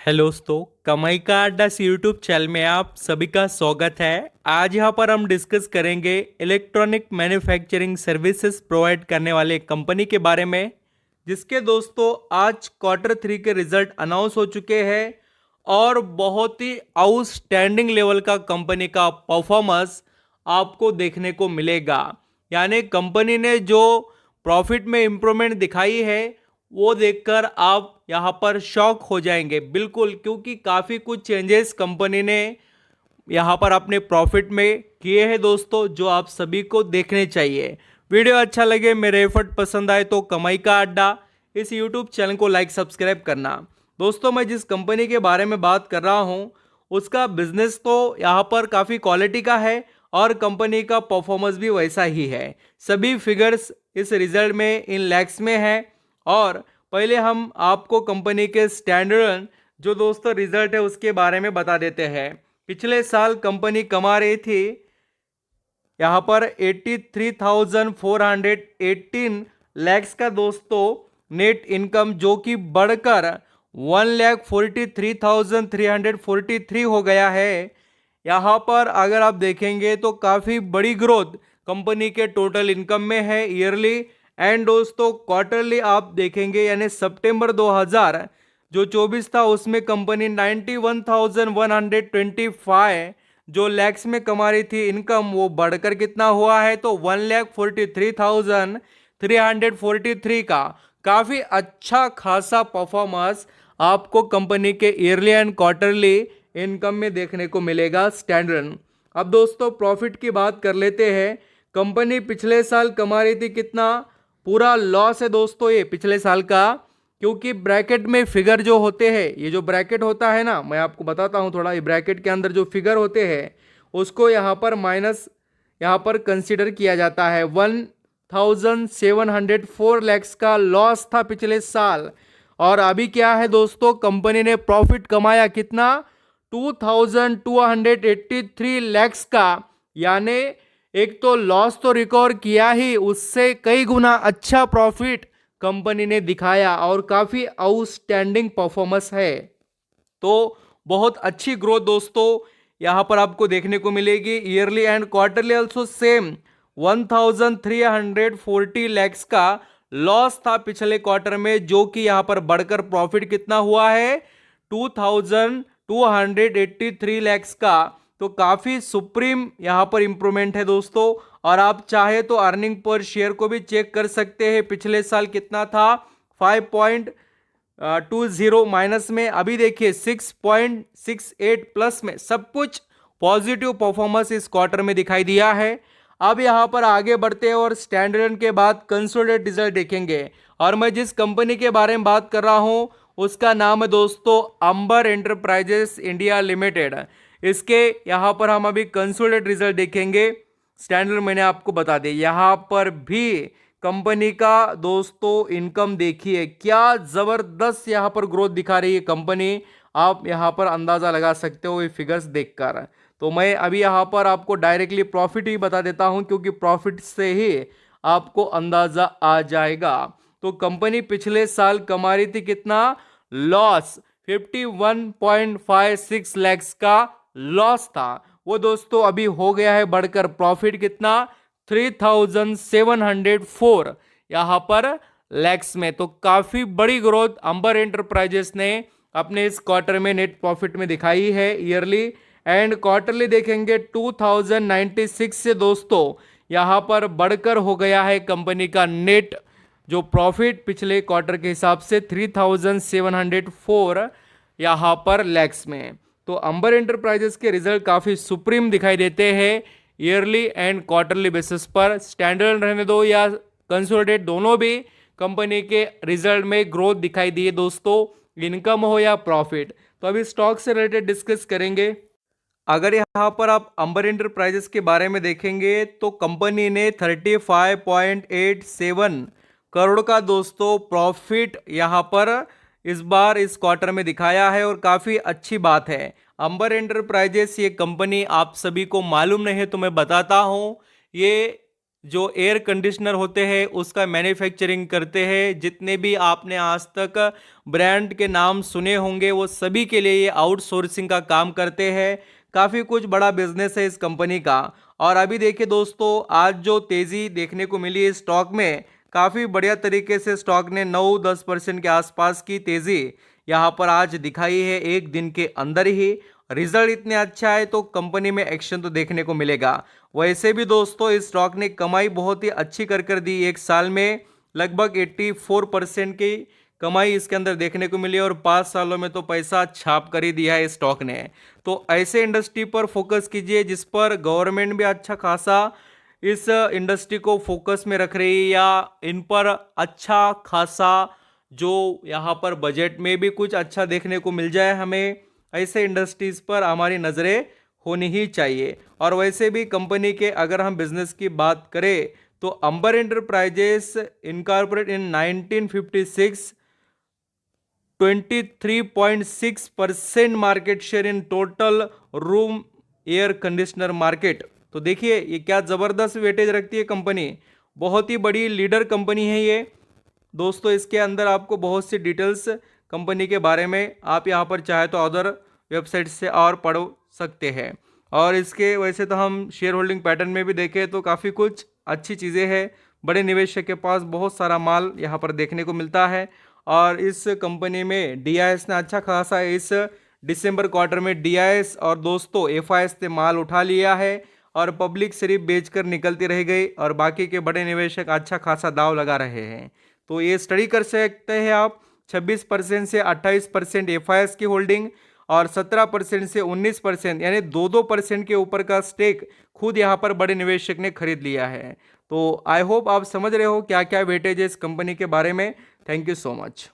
Hello दोस्तों, कमाई का अड्डा यूट्यूब चैनल में आप सभी का स्वागत है। आज यहाँ पर हम डिस्कस करेंगे इलेक्ट्रॉनिक मैन्युफैक्चरिंग सर्विसेज प्रोवाइड करने वाले कंपनी के बारे में, जिसके दोस्तों आज क्वार्टर 3 के रिजल्ट अनाउंस हो चुके हैं और बहुत ही आउटस्टैंडिंग लेवल का कंपनी का परफॉर्मेंस आपको देखने को मिलेगा। यानी कंपनी ने जो प्रॉफिट में इम्प्रूवमेंट दिखाई है वो देखकर आप यहाँ पर शॉक हो जाएंगे बिल्कुल, क्योंकि काफ़ी कुछ चेंजेस कंपनी ने यहाँ पर अपने प्रॉफिट में किए हैं दोस्तों, जो आप सभी को देखने चाहिए। वीडियो अच्छा लगे, मेरे एफर्ट पसंद आए तो कमाई का अड्डा इस यूट्यूब चैनल को लाइक सब्सक्राइब करना। दोस्तों, मैं जिस कंपनी के बारे में बात कर रहा हूँ उसका बिजनेस तो यहाँ पर काफ़ी क्वालिटी का है और कंपनी का परफॉर्मेंस भी वैसा ही है। सभी फिगर्स इस रिजल्ट में इन लैक्स में है। और पहले हम आपको कंपनी के स्टैंडर्ड जो दोस्तों रिजल्ट है उसके बारे में बता देते हैं। पिछले साल कंपनी कमा रही थी यहाँ पर 83,418 लैक्स का दोस्तों नेट इनकम, जो कि बढ़कर 1,43,343 हो गया है। यहाँ पर अगर आप देखेंगे तो काफ़ी बड़ी ग्रोथ कंपनी के टोटल इनकम में है ईयरली। एंड दोस्तों क्वार्टरली आप देखेंगे यानी सितंबर 2024 था उसमें कंपनी 91,125 जो लैक्स में कमा रही थी इनकम, वो बढ़कर कितना हुआ है तो 1,43,343 का काफ़ी अच्छा खासा परफॉर्मेंस आपको कंपनी के ईयरली एंड क्वार्टरली इनकम में देखने को मिलेगा स्टैंडर्ड। अब दोस्तों प्रॉफिट की बात कर लेते हैं। कंपनी पिछले साल कमा रही थी कितना, पूरा लॉस है दोस्तों ये पिछले साल का, क्योंकि ब्रैकेट में फिगर जो होते हैं, ये जो ब्रैकेट होता है ना, मैं आपको बताता हूँ थोड़ा। ये ब्रैकेट के अंदर जो फिगर होते हैं उसको यहाँ पर माइनस यहाँ पर कंसिडर किया जाता है। 1,704 लैक्स का लॉस था पिछले साल और अभी क्या है दोस्तों, कंपनी ने प्रॉफिट कमाया कितना 2,283 लैक्स का। यानी एक तो लॉस तो रिकवर किया ही, उससे कई गुना अच्छा प्रॉफिट कंपनी ने दिखाया और काफ़ी आउटस्टैंडिंग परफॉर्मेंस है। तो बहुत अच्छी ग्रोथ दोस्तों यहाँ पर आपको देखने को मिलेगी। Yearly and quarterly also same 1,340 lakhs का लॉस था पिछले क्वार्टर में, जो कि यहाँ पर बढ़कर प्रॉफिट कितना हुआ है 2,283 लैक्स का। तो काफ़ी सुप्रीम यहाँ पर इंप्रूवमेंट है दोस्तों। और आप चाहे तो अर्निंग पर शेयर को भी चेक कर सकते हैं। पिछले साल कितना था 5.20 माइनस में, अभी देखिए 6.68 प्लस में। सब कुछ पॉजिटिव परफॉर्मेंस इस क्वार्टर में दिखाई दिया है। अब यहाँ पर आगे बढ़ते हैं और स्टैंडर्ड के बाद कंसोलिडेटेड रिजल्ट देखेंगे। और मैं जिस कंपनी के बारे में बात कर रहा हूँ उसका नाम है दोस्तों अंबर एंटरप्राइजेस इंडिया लिमिटेड। इसके यहाँ पर हम अभी कंसोलिडेटेड रिजल्ट देखेंगे। स्टैंडर्ड मैंने आपको बता दिया, यहाँ पर भी कंपनी का दोस्तों इनकम देखिए क्या जबरदस्त यहाँ पर ग्रोथ दिखा रही है कंपनी। आप यहाँ पर अंदाजा लगा सकते हो ये फिगर्स देखकर। तो मैं अभी यहाँ पर आपको डायरेक्टली प्रॉफिट ही बता देता हूँ, क्योंकि प्रॉफिट से ही आपको अंदाजा आ जाएगा। तो कंपनी पिछले साल कमा रही थी कितना, लॉस 51.56 लैक्स का लॉस था, वो दोस्तों अभी हो गया है बढ़कर प्रॉफिट कितना 3,704 यहाँ पर लैक्स में। तो काफी बड़ी ग्रोथ अंबर एंटरप्राइजेस ने अपने इस क्वार्टर में नेट प्रॉफिट में दिखाई है। ईयरली एंड क्वार्टरली देखेंगे 2,096 से दोस्तों यहाँ पर बढ़कर हो गया है कंपनी का नेट जो प्रॉफिट पिछले क्वार्टर के हिसाब से 3,704 यहाँ पर लैक्स में। तो अंबर एंटरप्राइजेस के रिजल्ट काफ़ी सुप्रीम दिखाई देते हैं ईयरली एंड क्वार्टरली बेसिस पर। स्टैंडर्ड रहने दो या कंसोलिडेट, दोनों भी कंपनी के रिजल्ट में ग्रोथ दिखाई दी है दोस्तों, इनकम हो या प्रॉफिट। तो अभी स्टॉक से रिलेटेड डिस्कस करेंगे। अगर यहाँ पर आप अंबर एंटरप्राइजेस के बारे में देखेंगे तो कंपनी ने 35.87 करोड़ का दोस्तों प्रॉफिट यहाँ पर इस बार इस क्वार्टर में दिखाया है और काफ़ी अच्छी बात है। अंबर एंटरप्राइजेस ये कंपनी आप सभी को मालूम नहीं है तो मैं बताता हूँ, ये जो एयर कंडीशनर होते हैं उसका मैन्युफैक्चरिंग करते हैं। जितने भी आपने आज तक ब्रांड के नाम सुने होंगे वो सभी के लिए ये आउटसोर्सिंग का काम करते हैं। काफ़ी कुछ बड़ा बिजनेस है इस कंपनी का। और अभी देखिए दोस्तों, आज जो तेज़ी देखने को मिली है स्टॉक में, काफ़ी बढ़िया तरीके से स्टॉक ने 9-10% के आसपास की तेज़ी यहाँ पर आज दिखाई है एक दिन के अंदर ही। रिजल्ट इतने अच्छा है तो कंपनी में एक्शन तो देखने को मिलेगा। वैसे भी दोस्तों इस स्टॉक ने कमाई बहुत ही अच्छी कर दी। एक साल में लगभग 84% की कमाई इसके अंदर देखने को मिली और 5 सालों में तो पैसा छाप कर ही दिया है इस स्टॉक ने। तो ऐसे इंडस्ट्री पर फोकस कीजिए जिस पर गवर्नमेंट भी अच्छा खासा इस इंडस्ट्री को फोकस में रख रही है, या इन पर अच्छा खासा जो यहाँ पर बजट में भी कुछ अच्छा देखने को मिल जाए हमें। ऐसे इंडस्ट्रीज पर हमारी नज़रें होनी ही चाहिए। और वैसे भी कंपनी के अगर हम बिजनेस की बात करें तो Amber enterprises incorporated in 1956 23.6% market share in total room air conditioner market. तो देखिए ये क्या ज़बरदस्त वेटेज रखती है कंपनी। बहुत ही बड़ी लीडर कंपनी है ये दोस्तों। इसके अंदर आपको बहुत सी डिटेल्स कंपनी के बारे में आप यहाँ पर चाहे तो अदर वेबसाइट से और पढ़ सकते हैं। और इसके वैसे तो हम शेयर होल्डिंग पैटर्न में भी देखें तो काफ़ी कुछ अच्छी चीज़ें हैं। बड़े निवेशक के पास बहुत सारा माल यहाँ पर देखने को मिलता है। और इस कंपनी में डीआईएस ने अच्छा खासा इस दिसंबर क्वार्टर में डीआईएस और दोस्तों एफआईएस ने माल उठा लिया है और पब्लिक सिर्फ बेचकर निकलती रह गई और बाकी के बड़े निवेशक अच्छा खासा दाव लगा रहे हैं। तो ये स्टडी कर सकते हैं आप। 26% से 28% एफआईएस की होल्डिंग और 17% से 19% यानी 2-2% के ऊपर का स्टेक खुद यहाँ पर बड़े निवेशक ने खरीद लिया है। तो आई होप आप समझ रहे हो क्या क्या वेटेज है इस कंपनी के बारे में। Thank you so much.